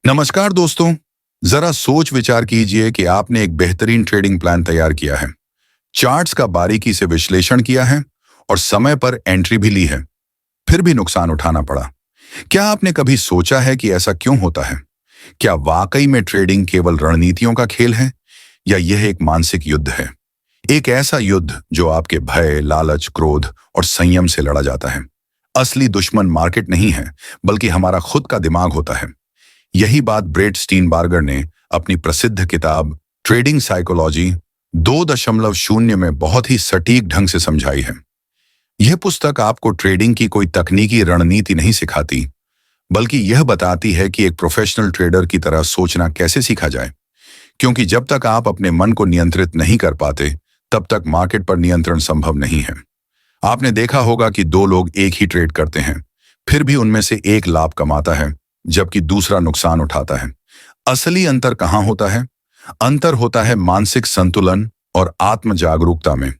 नमस्कार दोस्तों। जरा सोच विचार कीजिए कि आपने एक बेहतरीन ट्रेडिंग प्लान तैयार किया है, चार्ट्स का बारीकी से विश्लेषण किया है और समय पर एंट्री भी ली है, फिर भी नुकसान उठाना पड़ा। क्या आपने कभी सोचा है कि ऐसा क्यों होता है? क्या वाकई में ट्रेडिंग केवल रणनीतियों का खेल है या यह एक मानसिक युद्ध है? एक ऐसा युद्ध जो आपके भय, लालच, क्रोध और संयम से लड़ा जाता है। असली दुश्मन मार्केट नहीं है, बल्कि हमारा खुद का दिमाग होता है। यही बात ब्रेट स्टीनबार्गर ने अपनी प्रसिद्ध किताब ट्रेडिंग साइकोलॉजी 2.0 में बहुत ही सटीक ढंग से समझाई है। यह पुस्तक आपको ट्रेडिंग की कोई तकनीकी रणनीति नहीं सिखाती, बल्कि यह बताती है कि एक प्रोफेशनल ट्रेडर की तरह सोचना कैसे सीखा जाए। क्योंकि जब तक आप अपने मन को नियंत्रित नहीं कर पाते, तब तक मार्केट पर नियंत्रण संभव नहीं है। आपने देखा होगा कि दो लोग एक ही ट्रेड करते हैं, फिर भी उनमें से एक लाभ कमाता है जबकि दूसरा नुकसान उठाता है। असली अंतर कहाँ होता है? अंतर होता है मानसिक संतुलन और आत्म जागरूकता में।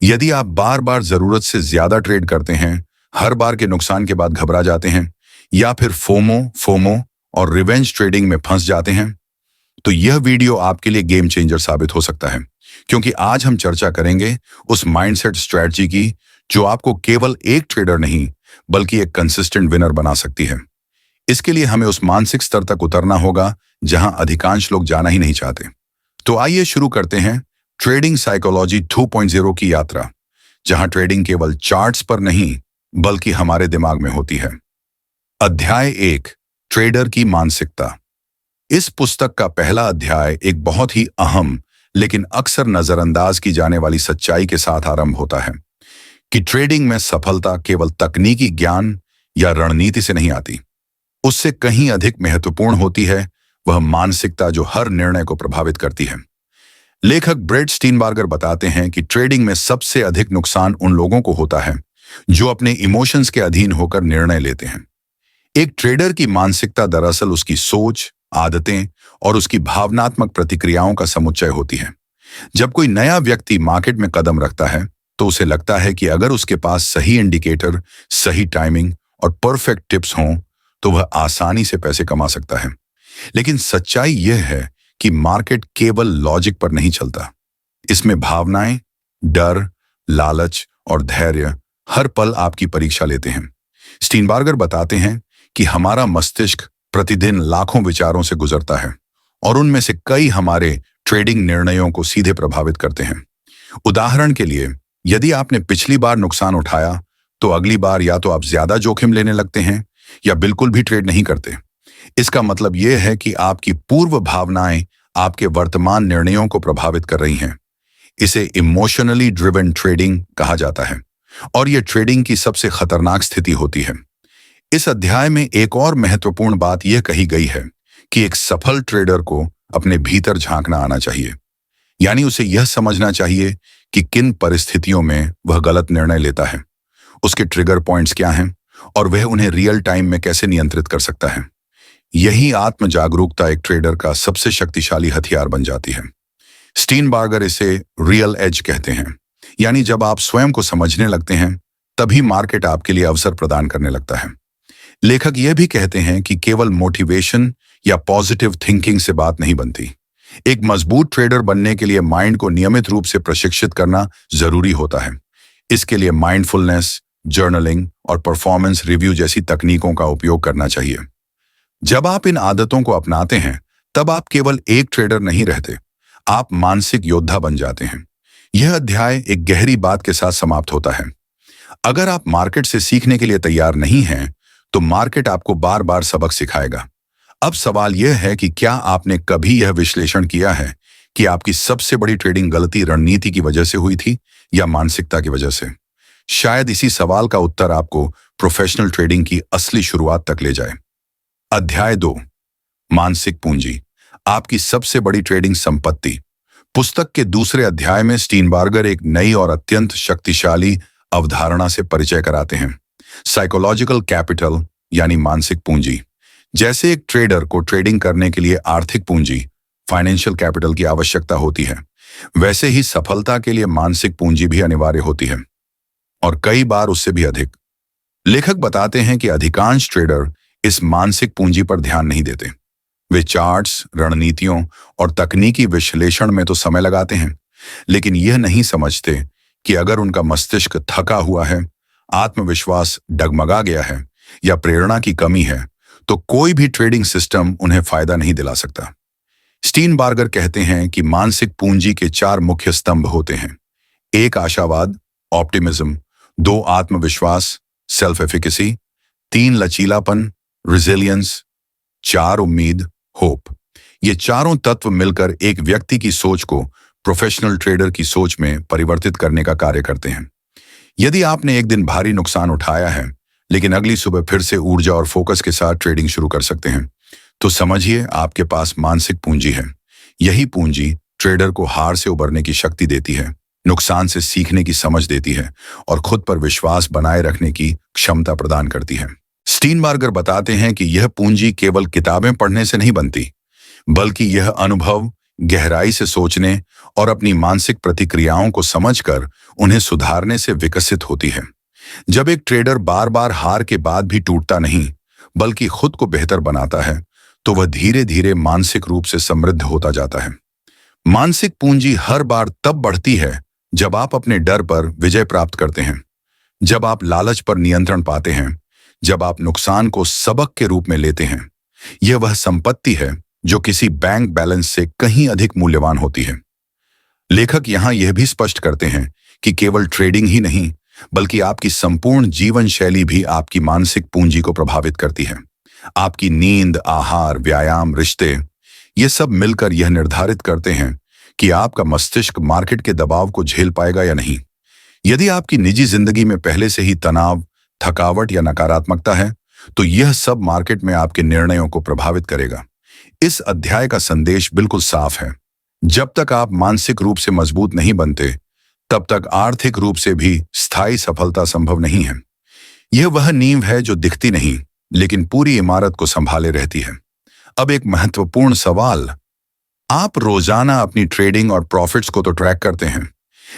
यदि आप बार बार जरूरत से ज्यादा ट्रेड करते हैं, हर बार के नुकसान के बाद घबरा जाते हैं, या फिर फोमो और रिवेंज ट्रेडिंग में फंस जाते हैं, तो यह वीडियो आपके लिए गेम चेंजर साबित हो सकता है। क्योंकि आज हम चर्चा करेंगे उस माइंडसेट स्ट्रेटजी की जो आपको केवल एक ट्रेडर नहीं, बल्कि एक कंसिस्टेंट विनर बना सकती है। इसके लिए हमें उस मानसिक स्तर तक उतरना होगा जहां अधिकांश लोग जाना ही नहीं चाहते। तो आइए शुरू करते हैं ट्रेडिंग साइकोलॉजी 2.0 की यात्रा, जहां ट्रेडिंग केवल चार्ट्स पर नहीं, बल्कि हमारे दिमाग में होती है। अध्याय 1, ट्रेडर की मानसिकता। इस पुस्तक का पहला अध्याय एक बहुत ही अहम लेकिन अक्सर नजरअंदाज की जाने वाली सच्चाई के साथ आरंभ होता है कि ट्रेडिंग में सफलता केवल तकनीकी ज्ञान या रणनीति से नहीं आती। उससे कहीं अधिक महत्वपूर्ण होती है वह मानसिकता जो हर निर्णय को प्रभावित करती है। लेखक ब्रेट स्टीनबार्गर बताते हैं कि ट्रेडिंग में सबसे अधिक नुकसान उन लोगों को होता है जो अपने इमोशंस के अधीन होकर निर्णय लेते हैं। एक ट्रेडर की मानसिकता दरअसल उसकी सोच, आदतें और उसकी भावनात्मक प्रतिक्रियाओं का समुच्चय होती है। जब कोई नया व्यक्ति मार्केट में कदम रखता है, तो उसे लगता है कि अगर उसके पास सही इंडिकेटर, सही टाइमिंग और परफेक्ट टिप्स हों, तो वह आसानी से पैसे कमा सकता है। लेकिन सच्चाई यह है कि मार्केट केवल लॉजिक पर नहीं चलता। इसमें भावनाएं, डर, लालच और धैर्य हर पल आपकी परीक्षा लेते हैं। स्टीनबार्गर बताते हैं कि हमारा मस्तिष्क प्रतिदिन लाखों विचारों से गुजरता है और उनमें से कई हमारे ट्रेडिंग निर्णयों को सीधे प्रभावित करते हैं। उदाहरण के लिए, यदि आपने पिछली बार नुकसान उठाया, तो अगली बार या तो आप ज्यादा जोखिम लेने लगते हैं या बिल्कुल भी ट्रेड नहीं करते। इसका मतलब यह है कि आपकी पूर्व भावनाएं आपके वर्तमान निर्णयों को प्रभावित कर रही हैं। इसे इमोशनली ड्रिवन ट्रेडिंग कहा जाता है और यह ट्रेडिंग की सबसे खतरनाक स्थिति होती है। इस अध्याय में एक और महत्वपूर्ण बात यह कही गई है कि एक सफल ट्रेडर को अपने भीतर झांकना आना चाहिए। यानी उसे यह समझना चाहिए कि किन परिस्थितियों में वह गलत निर्णय लेता है, उसके ट्रिगर पॉइंट्स क्या हैं और वह उन्हें रियल टाइम में कैसे नियंत्रित कर सकता है। यही आत्म जागरूकता एक ट्रेडर का सबसे शक्तिशाली हथियार बन जाती है। स्टीनबार्गर इसे रियल एज कहते हैं। यानी जब आप स्वयं को समझने लगते हैं, तभी मार्केट आपके लिए अवसर प्रदान करने लगता है। लेखक यह भी कहते हैं कि केवल मोटिवेशन या पॉजिटिव थिंकिंग से बात नहीं बनती। एक मजबूत ट्रेडर बनने के लिए माइंड को नियमित रूप से प्रशिक्षित करना जरूरी होता है। इसके लिए माइंडफुलनेस, जर्नलिंग और परफॉर्मेंस रिव्यू जैसी तकनीकों का उपयोग करना चाहिए। जब आप इन आदतों को अपनाते हैं, तब आप केवल एक ट्रेडर नहीं रहते, आप मानसिक योद्धा बन जाते हैं। यह अध्याय एक गहरी बात के साथ समाप्त होता है। अगर आप मार्केट से सीखने के लिए तैयार नहीं हैं, तो मार्केट आपको बार बार सबक सिखाएगा। अब सवाल यह है कि क्या आपने कभी यह विश्लेषण किया है कि आपकी सबसे बड़ी ट्रेडिंग गलती रणनीति की वजह से हुई थी या मानसिकता की वजह से? शायद इसी सवाल का उत्तर आपको प्रोफेशनल ट्रेडिंग की असली शुरुआत तक ले जाए। अध्याय 2, मानसिक पूंजी, आपकी सबसे बड़ी ट्रेडिंग संपत्ति। पुस्तक के दूसरे अध्याय में स्टीनबार्गर एक नई और अत्यंत शक्तिशाली अवधारणा से परिचय कराते हैं, साइकोलॉजिकल कैपिटल यानी मानसिक पूंजी। जैसे एक ट्रेडर को ट्रेडिंग करने के लिए आर्थिक पूंजी, फाइनेंशियल कैपिटल की आवश्यकता होती है, वैसे ही सफलता के लिए मानसिक पूंजी भी अनिवार्य होती है, और कई बार उससे भी अधिक। लेखक बताते हैं कि अधिकांश ट्रेडर इस मानसिक पूंजी पर ध्यान नहीं देते। वे चार्ट्स, रणनीतियों और तकनीकी विश्लेषण में तो समय लगाते हैं, लेकिन यह नहीं समझते कि अगर उनका मस्तिष्क थका हुआ है, आत्मविश्वास डगमगा गया है या प्रेरणा की कमी है, तो कोई भी ट्रेडिंग सिस्टम उन्हें फायदा नहीं दिला सकता। स्टीनबार्गर कहते हैं कि मानसिक पूंजी के 4 मुख्य स्तंभ होते हैं। 1 आशावाद, ऑप्टिमिज्म, 2 आत्मविश्वास, सेल्फ एफिकेसी, 3 लचीलापन, रिजिलियंस, 4 उम्मीद, होप। ये चारों तत्व मिलकर एक व्यक्ति की सोच को प्रोफेशनल ट्रेडर की सोच में परिवर्तित करने का कार्य करते हैं। यदि आपने एक दिन भारी नुकसान उठाया है, लेकिन अगली सुबह फिर से ऊर्जा और फोकस के साथ ट्रेडिंग शुरू कर सकते हैं, तो समझिए आपके पास मानसिक पूंजी है। यही पूंजी ट्रेडर को हार से उबरने की शक्ति देती है, नुकसान से सीखने की समझ देती है और खुद पर विश्वास बनाए रखने की क्षमता प्रदान करती है। स्टीनबार्गर बताते हैं कि यह पूंजी केवल किताबें पढ़ने से नहीं बनती, बल्कि यह अनुभव, गहराई से सोचने और अपनी मानसिक प्रतिक्रियाओं को समझकर उन्हें सुधारने से विकसित होती है। जब एक ट्रेडर बार बार हार के बाद भी टूटता नहीं, बल्कि खुद को बेहतर बनाता है, तो वह धीरे धीरे मानसिक रूप से समृद्ध होता जाता है। मानसिक पूंजी हर बार तब बढ़ती है जब आप अपने डर पर विजय प्राप्त करते हैं, जब आप लालच पर नियंत्रण पाते हैं, जब आप नुकसान को सबक के रूप में लेते हैं। यह वह संपत्ति है जो किसी बैंक बैलेंस से कहीं अधिक मूल्यवान होती है। लेखक यहां यह भी स्पष्ट करते हैं कि केवल ट्रेडिंग ही नहीं, बल्कि आपकी संपूर्ण जीवन शैली भी आपकी मानसिक पूंजी को प्रभावित करती है। आपकी नींद, आहार, व्यायाम, रिश्ते, ये सब मिलकर यह निर्धारित करते हैं कि आपका मस्तिष्क मार्केट के दबाव को झेल पाएगा या नहीं। यदि आपकी निजी जिंदगी में पहले से ही तनाव, थकावट या नकारात्मकता है, तो यह सब मार्केट में आपके निर्णयों को प्रभावित करेगा। इस अध्याय का संदेश बिल्कुल साफ है। जब तक आप मानसिक रूप से मजबूत नहीं बनते, तब तक आर्थिक रूप से भी स्थायी सफलता संभव नहीं है। यह वह नींव है जो दिखती नहीं, लेकिन पूरी इमारत को संभाले रहती है। अब एक महत्वपूर्ण सवाल, आप रोजाना अपनी ट्रेडिंग और प्रॉफिट्स को तो ट्रैक करते हैं,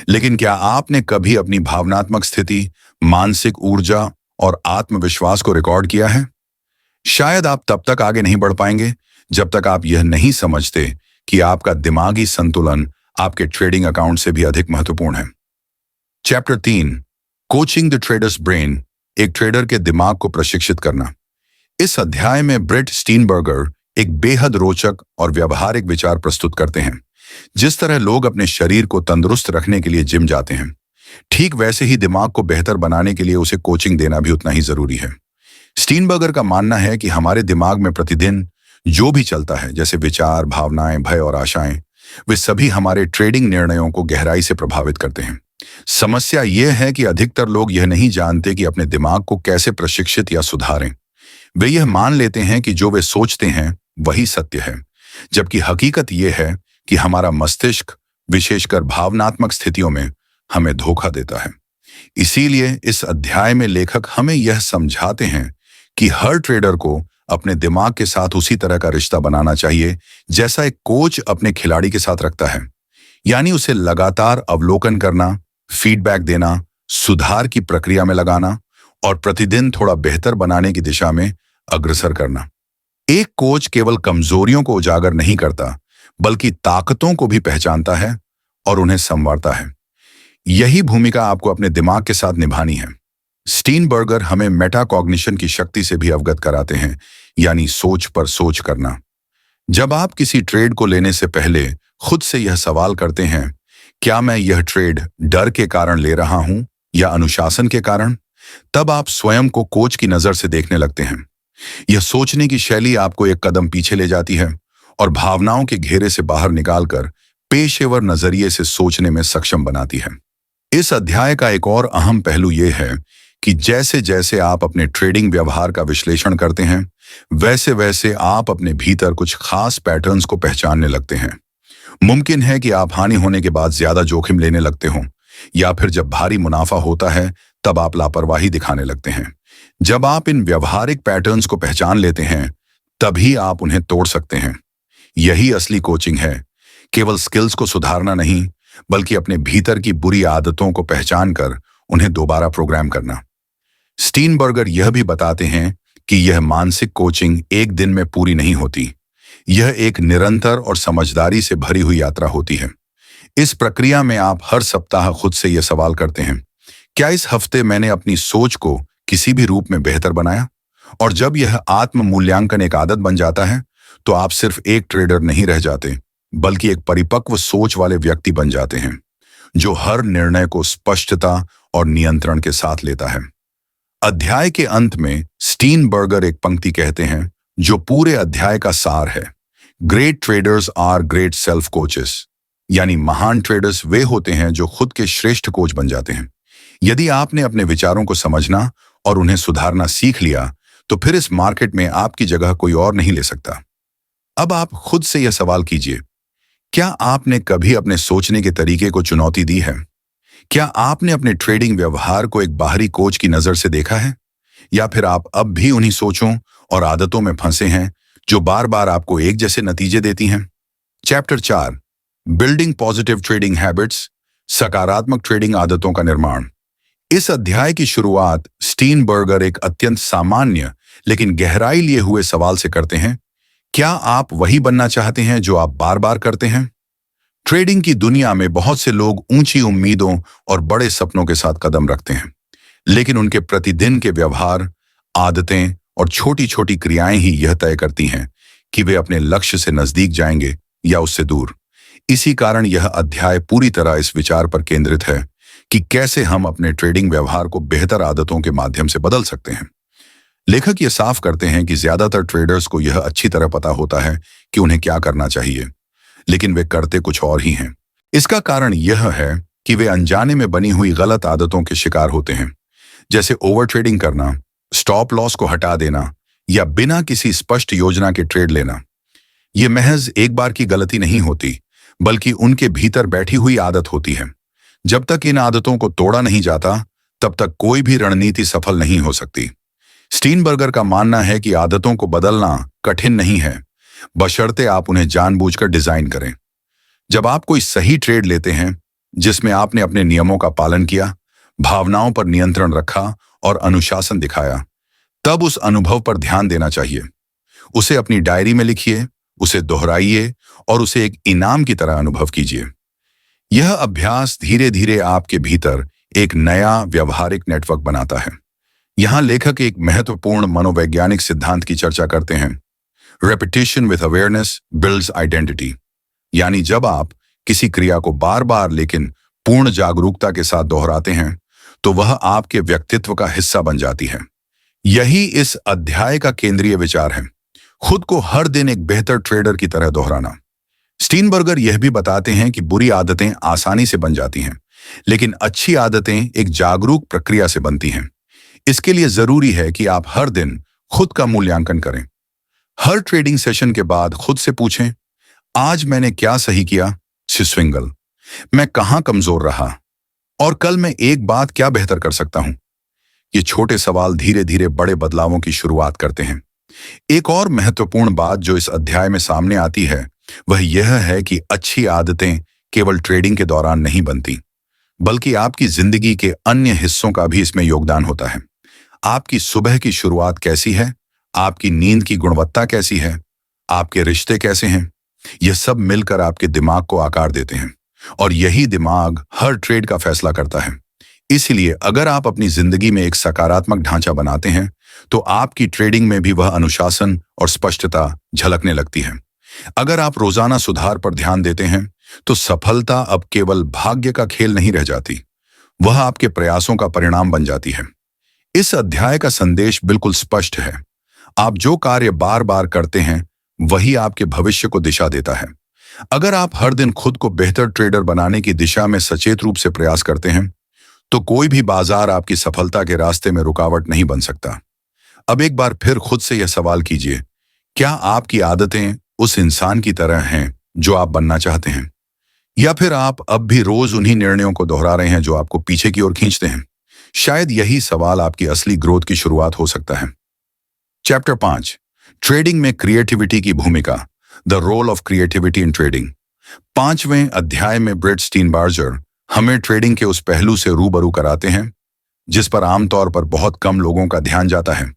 लेकिन क्या आपने कभी अपनी भावनात्मक स्थिति, मानसिक ऊर्जा और आत्मविश्वास को रिकॉर्ड किया है? शायद आप तब तक आगे नहीं बढ़ पाएंगे जब तक आप यह नहीं समझते कि आपका दिमागी संतुलन आपके ट्रेडिंग अकाउंट से भी अधिक महत्वपूर्ण है। Chapter 3, coaching the traders brain, एक ट्रेडर के दिमाग को प्रशिक्षित करना। इस अध्याय में ब्रेट स्टीनबर्गर एक बेहद रोचक और व्यवहारिक विचार प्रस्तुत करते हैं। जिस तरह लोग अपने शरीर को तंदुरुस्त रखने के लिए जिम जाते हैं, ठीक वैसे ही दिमाग को बेहतर बनाने के लिए उसे कोचिंग देना भी उतना ही जरूरी है। स्टीनबर्गर का मानना है कि हमारे दिमाग में प्रतिदिन जो भी चलता है, जैसे विचार, भावनाएं, भय और आशाएं, वे सभी हमारे ट्रेडिंग निर्णयों को गहराई से प्रभावित करते हैं। समस्या यह है कि अधिकतर लोग यह नहीं जानते कि अपने दिमाग को कैसे प्रशिक्षित या सुधारें। वे यह मान लेते हैं कि जो वे सोचते हैं वही सत्य है, जबकि हकीकत यह है कि हमारा मस्तिष्क, विशेषकर भावनात्मक स्थितियों में, हमें धोखा देता है। इसीलिए इस अध्याय में लेखक हमें यह समझाते हैं कि हर ट्रेडर को अपने दिमाग के साथ उसी तरह का रिश्ता बनाना चाहिए जैसा एक कोच अपने खिलाड़ी के साथ रखता है, यानी उसे लगातार अवलोकन करना, फीडबैक देना, सुधार की प्रक्रिया में लगाना और प्रतिदिन थोड़ा बेहतर बनाने की दिशा में अग्रसर करना। एक कोच केवल कमजोरियों को उजागर नहीं करता, बल्कि ताकतों को भी पहचानता है और उन्हें संवारता है। यही भूमिका आपको अपने दिमाग के साथ निभानी है। स्टीनबर्गर हमें मेटाकॉग्निशन की शक्ति से भी अवगत कराते हैं, यानी सोच पर सोच करना। जब आप किसी ट्रेड को लेने से पहले खुद से यह सवाल करते हैं, क्या मैं यह ट्रेड डर के कारण ले रहा हूं या अनुशासन के कारण, तब आप स्वयं को कोच की नजर से देखने लगते हैं। यह सोचने की शैली आपको एक कदम पीछे ले जाती है और भावनाओं के घेरे से बाहर निकालकर पेशेवर नजरिए से सोचने में सक्षम बनाती है। इस अध्याय का एक और अहम पहलू यह है कि जैसे जैसे आप अपने ट्रेडिंग व्यवहार का विश्लेषण करते हैं, वैसे वैसे आप अपने भीतर कुछ खास पैटर्न्स को पहचानने लगते हैं। मुमकिन है कि आप हानि होने के बाद ज्यादा जोखिम लेने लगते हों, या फिर जब भारी मुनाफा होता है तब आप लापरवाही दिखाने लगते हैं। जब आप इन व्यवहारिक पैटर्न्स को पहचान लेते हैं, तभी आप उन्हें तोड़ सकते हैं। यही असली कोचिंग है, केवल स्किल्स को सुधारना नहीं, बल्कि अपने भीतर की बुरी आदतों को पहचानकर उन्हें दोबारा प्रोग्राम करना। स्टीनबर्गर यह भी बताते हैं कि यह मानसिक कोचिंग एक दिन में पूरी नहीं होती। यह एक निरंतर और समझदारी से भरी हुई यात्रा होती है। इस प्रक्रिया में आप हर सप्ताह खुद से यह सवाल करते हैं, क्या इस हफ्ते मैंने अपनी सोच को किसी भी रूप में बेहतर बनाया? और जब यह आत्म मूल्यांकन एक आदत बन जाता है, तो आप सिर्फ एक ट्रेडर नहीं रह जाते, बल्कि एक परिपक्व सोच वाले व्यक्ति बन जाते हैं, जो हर निर्णय को स्पष्टता और नियंत्रण के साथ लेता है। अध्याय के अंत में स्टीनबर्गर एक पंक्ति कहते हैं, जो पूरे अध्याय का सार है। Great traders are great self coaches, यानी महान ट्रेडर्स वे होते हैं जो खुद के श्रेष्ठ कोच बन जाते हैं। यदि आपने अपने विचारों को समझना और उन्हें सुधारना सीख लिया, तो फिर इस मार्केट में आपकी जगह कोई और नहीं ले सकता। अब आप खुद से यह सवाल कीजिए, क्या आपने कभी अपने सोचने के तरीके को चुनौती दी है? क्या आपने अपने ट्रेडिंग व्यवहार को एक बाहरी कोच की नजर से देखा है? या फिर आप अब भी उन्हीं सोचों और आदतों में फंसे हैं जो बार बार आपको एक जैसे नतीजे देती हैं? Chapter 4, building positive trading habits, सकारात्मक ट्रेडिंग आदतों का निर्माण। इस अध्याय की शुरुआत स्टीनबर्गर एक अत्यंत सामान्य लेकिन गहराई लिए हुए सवाल से करते हैं, क्या आप वही बनना चाहते हैं जो आप बार बार करते हैं? ट्रेडिंग की दुनिया में बहुत से लोग ऊंची उम्मीदों और बड़े सपनों के साथ कदम रखते हैं, लेकिन उनके प्रतिदिन के व्यवहार, आदतें और छोटी छोटी क्रियाएं ही यह तय करती हैं कि वे अपने लक्ष्य से नजदीक जाएंगे या उससे दूर। इसी कारण यह अध्याय पूरी तरह इस विचार पर केंद्रित है कि कैसे हम अपने ट्रेडिंग व्यवहार को बेहतर आदतों के माध्यम से बदल सकते हैं। लेखक यह साफ करते हैं कि ज्यादातर ट्रेडर्स को यह अच्छी तरह पता होता है कि उन्हें क्या करना चाहिए, लेकिन वे करते कुछ और ही हैं। इसका कारण यह है कि वे अनजाने में बनी हुई गलत आदतों के शिकार होते हैं, जैसे ओवर ट्रेडिंग करना, स्टॉप लॉस को हटा देना या बिना किसी स्पष्ट योजना के ट्रेड लेना। यह महज एक बार की गलती नहीं होती, बल्कि उनके भीतर बैठी हुई आदत होती है। जब तक इन आदतों को तोड़ा नहीं जाता, तब तक कोई भी रणनीति सफल नहीं हो सकती। स्टीनबर्गर का मानना है कि आदतों को बदलना कठिन नहीं है, बशर्ते आप उन्हें जानबूझकर डिजाइन करें। जब आप कोई सही ट्रेड लेते हैं जिसमें आपने अपने नियमों का पालन किया, भावनाओं पर नियंत्रण रखा और अनुशासन दिखाया, तब उस अनुभव पर ध्यान देना चाहिए। उसे अपनी डायरी में लिखिए, उसे दोहराइए और उसे एक इनाम की तरह अनुभव कीजिए। यह अभ्यास धीरे धीरे आपके भीतर एक नया व्यवहारिक नेटवर्क बनाता है। यहां लेखक एक महत्वपूर्ण मनोवैज्ञानिक सिद्धांत की चर्चा करते हैं, repetition with awareness builds identity. यानी जब आप किसी क्रिया को बार बार लेकिन पूर्ण जागरूकता के साथ दोहराते हैं, तो वह आपके व्यक्तित्व का हिस्सा बन जाती है। यही इस अध्याय का केंद्रीय विचार है, खुद को हर दिन एक बेहतर ट्रेडर की तरह दोहराना। स्टीनबर्गर यह भी बताते हैं कि बुरी आदतें आसानी से बन जाती हैं, लेकिन अच्छी आदतें एक जागरूक प्रक्रिया से बनती हैं। इसके लिए जरूरी है कि आप हर दिन खुद का मूल्यांकन करें। हर ट्रेडिंग सेशन के बाद खुद से पूछें, आज मैंने क्या सही किया? स्विंगल, मैं कहां कमजोर रहा? और कल मैं एक बात क्या बेहतर कर सकता हूं? ये छोटे सवाल धीरे धीरे बड़े बदलावों की शुरुआत करते हैं। एक और महत्वपूर्ण बात जो इस अध्याय में सामने आती है, वह यह है कि अच्छी आदतें केवल ट्रेडिंग के दौरान नहीं बनती, बल्कि आपकी जिंदगी के अन्य हिस्सों का भी इसमें योगदान होता है। आपकी सुबह की शुरुआत कैसी है? आपकी नींद की गुणवत्ता कैसी है? आपके रिश्ते कैसे हैं? यह सब मिलकर आपके दिमाग को आकार देते हैं, और यही दिमाग हर ट्रेड का फैसला करता है। इसलिए अगर आप अपनी जिंदगी में एक सकारात्मक ढांचा बनाते हैं, तो आपकी ट्रेडिंग में भी वह अनुशासन और स्पष्टता झलकने लगती है। अगर आप रोजाना सुधार पर ध्यान देते हैं, तो सफलता अब केवल भाग्य का खेल नहीं रह जाती, वह आपके प्रयासों का परिणाम बन जाती है। इस अध्याय का संदेश बिल्कुल स्पष्ट है, आप जो कार्य बार बार करते हैं, वही आपके भविष्य को दिशा देता है। अगर आप हर दिन खुद को बेहतर ट्रेडर बनाने की दिशा में सचेत रूप से प्रयास करते हैं, तो कोई भी बाजार आपकी सफलता के रास्ते में रुकावट नहीं बन सकता। अब एक बार फिर खुद से यह सवाल कीजिए, क्या आपकी आदतें उस इंसान की तरह हैं जो आप बनना चाहते हैं? या फिर आप अब भी रोज उन्हीं निर्णयों को दोहरा रहे हैं जो आपको पीछे की ओर खींचते हैं? शायद यही सवाल आपकी असली ग्रोथ की शुरुआत हो सकता है। चैप्टर 5, ट्रेडिंग में क्रिएटिविटी की भूमिका, the role of creativity in trading. 5वें अध्याय में ब्रेट स्टीनबार्गर हमें ट्रेडिंग के उस पहलू से रूबरू कराते हैं जिस पर आमतौर पर बहुत कम लोगों का ध्यान जाता है,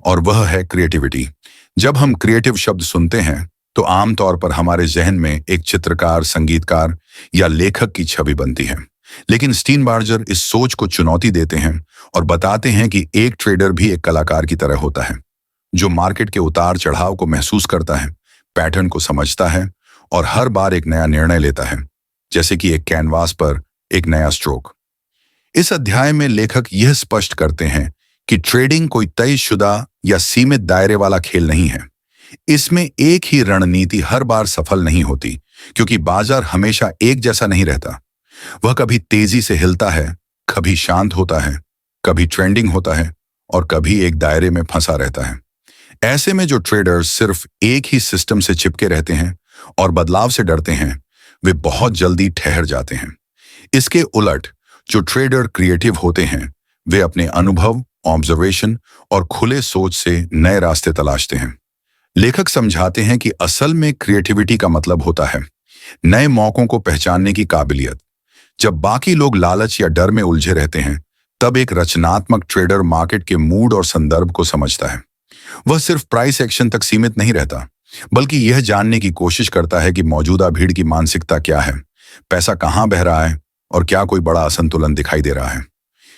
और वह है क्रिएटिविटी। जब हम क्रिएटिव शब्द सुनते हैं, तो आमतौर पर हमारे जहन में एक चित्रकार, संगीतकार या लेखक की छवि बनती है। लेकिन स्टीनबार्जर इस सोच को चुनौती देते हैं और बताते हैं कि एक ट्रेडर भी एक कलाकार की तरह होता है, जो मार्केट के उतार चढ़ाव को महसूस करता है, पैटर्न को समझता है और हर बार एक नया निर्णय लेता है, जैसे कि एक कैनवास पर एक नया स्ट्रोक। इस अध्याय में लेखक यह स्पष्ट करते हैं कि ट्रेडिंग कोई तयशुदा या सीमित दायरे वाला खेल नहीं है। इसमें एक ही रणनीति हर बार सफल नहीं होती, क्योंकि बाजार हमेशा एक जैसा नहीं रहता। वह कभी तेजी से हिलता है, कभी शांत होता है, कभी ट्रेंडिंग होता है और कभी एक दायरे में फंसा रहता है। ऐसे में जो ट्रेडर्स सिर्फ एक ही सिस्टम से चिपके रहते हैं और बदलाव से डरते हैं, वे बहुत जल्दी ठहर जाते हैं। इसके उलट जो ट्रेडर क्रिएटिव होते हैं, वे अपने अनुभव, ऑब्जर्वेशन और खुले सोच से नए रास्ते तलाशते हैं। लेखक समझाते हैं कि असल में क्रिएटिविटी का मतलब होता है नए मौकों को पहचानने की काबिलियत। जब बाकी लोग लालच या डर में उलझे रहते हैं, तब एक रचनात्मक ट्रेडर मार्केट के मूड और संदर्भ को समझता है। वह सिर्फ प्राइस एक्शन तक सीमित नहीं रहता, बल्कि यह जानने की कोशिश करता है कि मौजूदा भीड़ की मानसिकता क्या है, पैसा कहां बह रहा है और क्या कोई बड़ा असंतुलन दिखाई दे रहा है।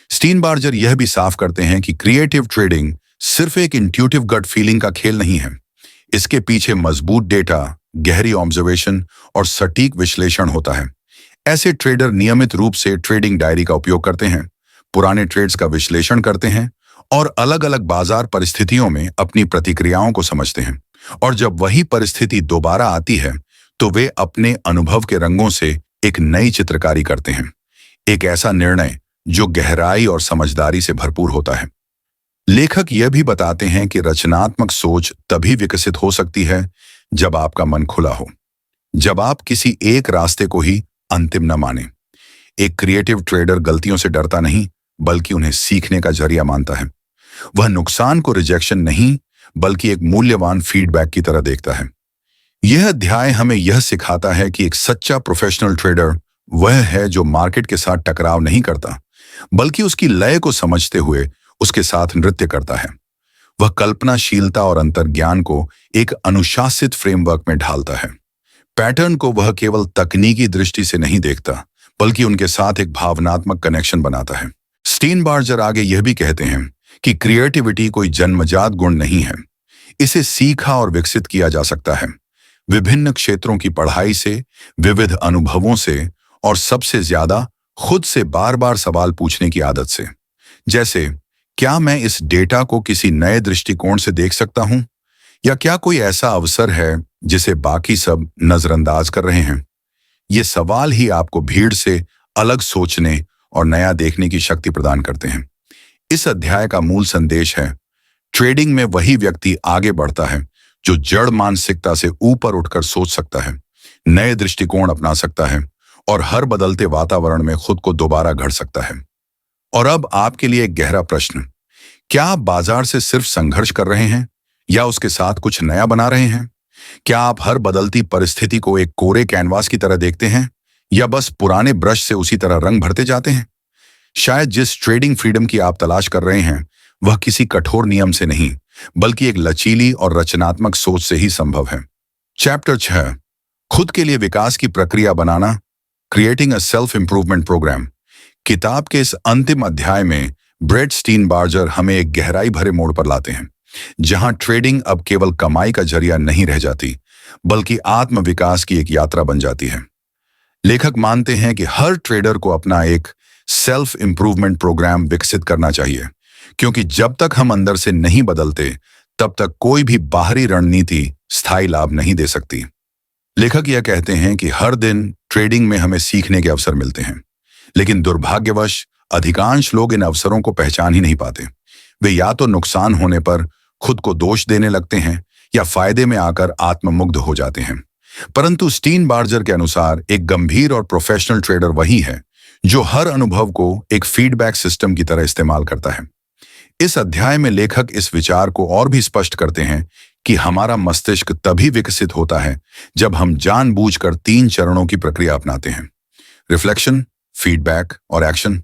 स्टीनबार्जर यह भी साफ करते हैं कि क्रिएटिव ट्रेडिंग सिर्फ एक इंट्यूटिव गट फीलिंग का खेल नहीं है। इसके पीछे मजबूत डेटा, गहरी ऑब्जर्वेशन और सटीक विश्लेषण होता है। ऐसे ट्रेडर नियमित रूप से ट्रेडिंग डायरी का उपयोग करते हैं, पुराने ट्रेड्स का विश्लेषण करते हैं और अलग अलग बाजार परिस्थितियों में अपनी प्रतिक्रियाओं को समझते हैं। और जब वही परिस्थिति दोबारा आती है, तो वे अपने अनुभव के रंगों से एक नई चित्रकारी करते हैं, एक ऐसा निर्णय जो गहराई और समझदारी से भरपूर होता है। लेखक यह भी बताते हैं कि रचनात्मक सोच तभी विकसित हो सकती है जब आपका मन खुला हो, जब आप किसी एक रास्ते को ही अंतिम न माने। एक क्रिएटिव ट्रेडर गलतियों से डरता नहीं, बल्कि उन्हें सीखने का जरिया मानता है। वह नुकसान को रिजेक्शन नहीं, बल्कि एक मूल्यवान फीडबैक की तरह देखता है। यह अध्याय हमें यह सिखाता है कि एक सच्चा प्रोफेशनल ट्रेडर वह है जो मार्केट के साथ टकराव नहीं करता, बल्कि उसकी लय को समझते हुए उसके साथ नृत्य करता है। वह कल्पनाशीलता और अंतर्ज्ञान को एक अनुशासित फ्रेमवर्क में ढालता है। पैटर्न को वह केवल तकनीकी दृष्टि से नहीं देखता, बल्कि उनके साथ एक भावनात्मक कनेक्शन बनाता है। स्टीनबार्जर आगे यह भी कहते हैं कि क्रिएटिविटी कोई जन्मजात गुण नहीं है, इसे सीखा और विकसित किया जा सकता है। विभिन्न क्षेत्रों की पढ़ाई से, विविध अनुभवों से और सबसे ज्यादा खुद से बार बार सवाल पूछने की आदत से। जैसे, क्या मैं इस डेटा को किसी नए दृष्टिकोण से देख सकता हूं, या क्या कोई ऐसा अवसर है जिसे बाकी सब नजरअंदाज कर रहे हैं? ये सवाल ही आपको भीड़ से अलग सोचने और नया देखने की शक्ति प्रदान करते हैं। इस अध्याय का मूल संदेश है, ट्रेडिंग में वही व्यक्ति आगे बढ़ता है जो जड़ मानसिकता से ऊपर उठकर सोच सकता है, नए दृष्टिकोण अपना सकता है और हर बदलते वातावरण में खुद को दोबारा गढ़ सकता है। और अब आपके लिए एक गहरा प्रश्न, क्या आप बाजार से सिर्फ संघर्ष कर रहे हैं या उसके साथ कुछ नया बना रहे हैं? क्या आप हर बदलती परिस्थिति को एक कोरे कैनवास की तरह देखते हैं या बस पुराने ब्रश से उसी तरह रंग भरते जाते हैं? शायद जिस ट्रेडिंग फ्रीडम की आप तलाश कर रहे हैं, वह किसी कठोर नियम से नहीं, बल्कि एक लचीली और रचनात्मक सोच से ही संभव है। चैप्टर 6, खुद के लिए विकास की प्रक्रिया बनाना, creating a self improvement program. किताब के इस अंतिम अध्याय में ब्रेट स्टीनबार्जर हमें एक गहराई भरे मोड़ पर लाते हैं, जहां ट्रेडिंग अब केवल कमाई का जरिया नहीं रह जाती, बल्कि आत्म विकास की एक यात्रा बन जाती है। लेखक मानते हैं कि हर ट्रेडर को अपना एक सेल्फ इंप्रूवमेंट प्रोग्राम विकसित करना चाहिए, क्योंकि जब तक हम अंदर से नहीं बदलते, तब तक कोई भी बाहरी रणनीति स्थायी लाभ नहीं दे सकती। लेखक यह कहते हैं कि हर दिन ट्रेडिंग में हमें सीखने के अवसर मिलते हैं, लेकिन दुर्भाग्यवश अधिकांश लोग इन अवसरों को पहचान ही नहीं पाते। वे या तो नुकसान होने पर खुद को दोष देने लगते हैं या फायदे में आकर आत्ममुग्ध हो जाते हैं। परंतु स्टीनबार्जर के अनुसार एक गंभीर और प्रोफेशनल ट्रेडर वही है जो हर अनुभव को एक फीडबैक सिस्टम की तरह इस्तेमाल करता है। इस अध्याय में लेखक इस विचार को और भी स्पष्ट करते हैं कि हमारा मस्तिष्क तभी विकसित होता है जब हम जानबूझकर 3 चरणों की प्रक्रिया अपनाते हैं: रिफ्लेक्शन, फीडबैक और एक्शन।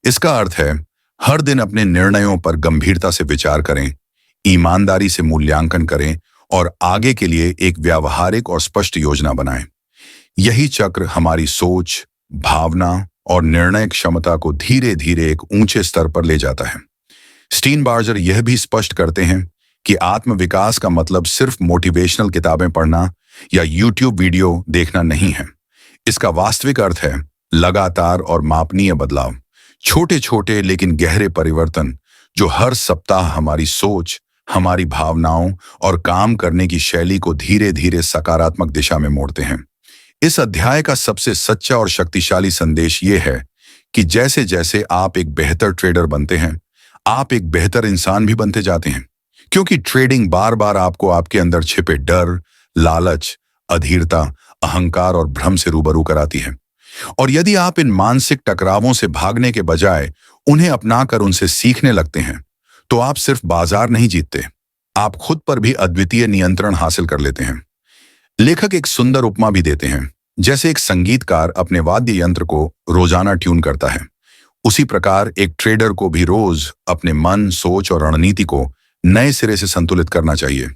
इसका अर्थ है, हर दिन अपने निर्णयों पर गंभीरता से विचार करें, ईमानदारी से मूल्यांकन करें और आगे के लिए एक व्यावहारिक और स्पष्ट योजना बनाएं। यही चक्र हमारी सोच, भावना और निर्णय क्षमता को धीरे धीरे एक ऊंचे स्तर पर ले जाता है। स्टीनबार्जर यह भी स्पष्ट करते हैं कि आत्मविकास का मतलब सिर्फ मोटिवेशनल किताबें पढ़ना या यूट्यूब वीडियो देखना नहीं है। इसका वास्तविक अर्थ है लगातार और मापनीय बदलाव, छोटे छोटे लेकिन गहरे परिवर्तन जो हर सप्ताह हमारी सोच, हमारी भावनाओं और काम करने की शैली को धीरे धीरे सकारात्मक दिशा में मोड़ते हैं। इस अध्याय का सबसे सच्चा और शक्तिशाली संदेश ये है कि जैसे जैसे आप एक बेहतर ट्रेडर बनते हैं, आप एक बेहतर इंसान भी बनते जाते हैं, क्योंकि ट्रेडिंग बार बार आपको आपके अंदर छिपे डर, लालच, अधीरता, अहंकार और भ्रम से रूबरू कराती है। और यदि आप इन मानसिक टकरावों से भागने के बजाय उन्हें अपनाकर उनसे सीखने लगते हैं, तो आप सिर्फ बाजार नहीं जीतते, आप खुद पर भी अद्वितीय नियंत्रण हासिल कर लेते हैं। लेखक एक सुंदर उपमा भी देते हैं। जैसे एक संगीतकार अपने वाद्य यंत्र को रोजाना ट्यून करता है, उसी प्रकार एक ट्रेडर को भी रोज अपने मन, सोच और रणनीति को नए सिरे से संतुलित करना चाहिए।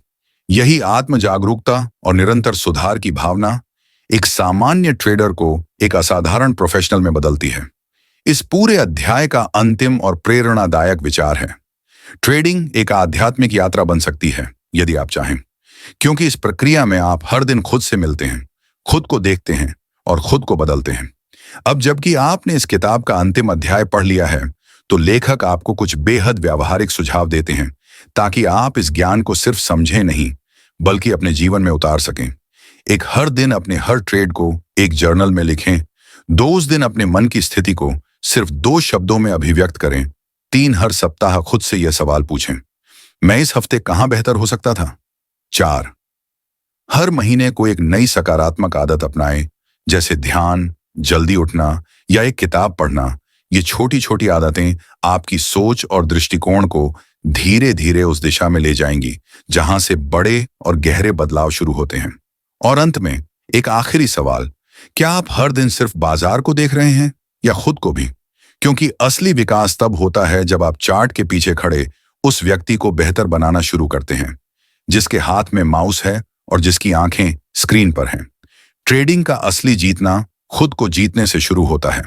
यही आत्म जागरूकता और निरंतर सुधार की भावना एक सामान्य ट्रेडर को एक असाधारण प्रोफेशनल में बदलती है। इस पूरे अध्याय का अंतिम और प्रेरणादायक विचार है, ट्रेडिंग एक आध्यात्मिक यात्रा बन सकती है यदि आप चाहें, क्योंकि इस प्रक्रिया में आप हर दिन खुद से मिलते हैं, खुद को देखते हैं और खुद को बदलते हैं। अब जबकि आपने इस किताब का अंतिम अध्याय पढ़ लिया है, तो लेखक आपको कुछ बेहद व्यावहारिक सुझाव देते हैं ताकि आप इस ज्ञान को सिर्फ समझें नहीं, बल्कि अपने जीवन में उतार सकें। एक हर दिन अपने हर ट्रेड को एक जर्नल में लिखें। 2 दिन अपने मन की स्थिति को सिर्फ 2 शब्दों में अभिव्यक्त करें। 3 हर सप्ताह खुद से यह सवाल पूछें, मैं इस हफ्ते कहां बेहतर हो सकता था। 4 हर महीने को एक नई सकारात्मक आदत अपनाएं, जैसे ध्यान, जल्दी उठना या एक किताब पढ़ना। ये छोटी छोटी आदतें आपकी सोच और दृष्टिकोण को धीरे धीरे उस दिशा में ले जाएंगी जहां से बड़े और गहरे बदलाव शुरू होते हैं। और अंत में एक आखिरी सवाल, क्या आप हर दिन सिर्फ बाजार को देख रहे हैं या खुद को भी? क्योंकि असली विकास तब होता है जब आप चार्ट के पीछे खड़े उस व्यक्ति को बेहतर बनाना शुरू करते हैं, जिसके हाथ में माउस है और जिसकी आंखें स्क्रीन पर हैं। ट्रेडिंग का असली जीतना खुद को जीतने से शुरू होता है।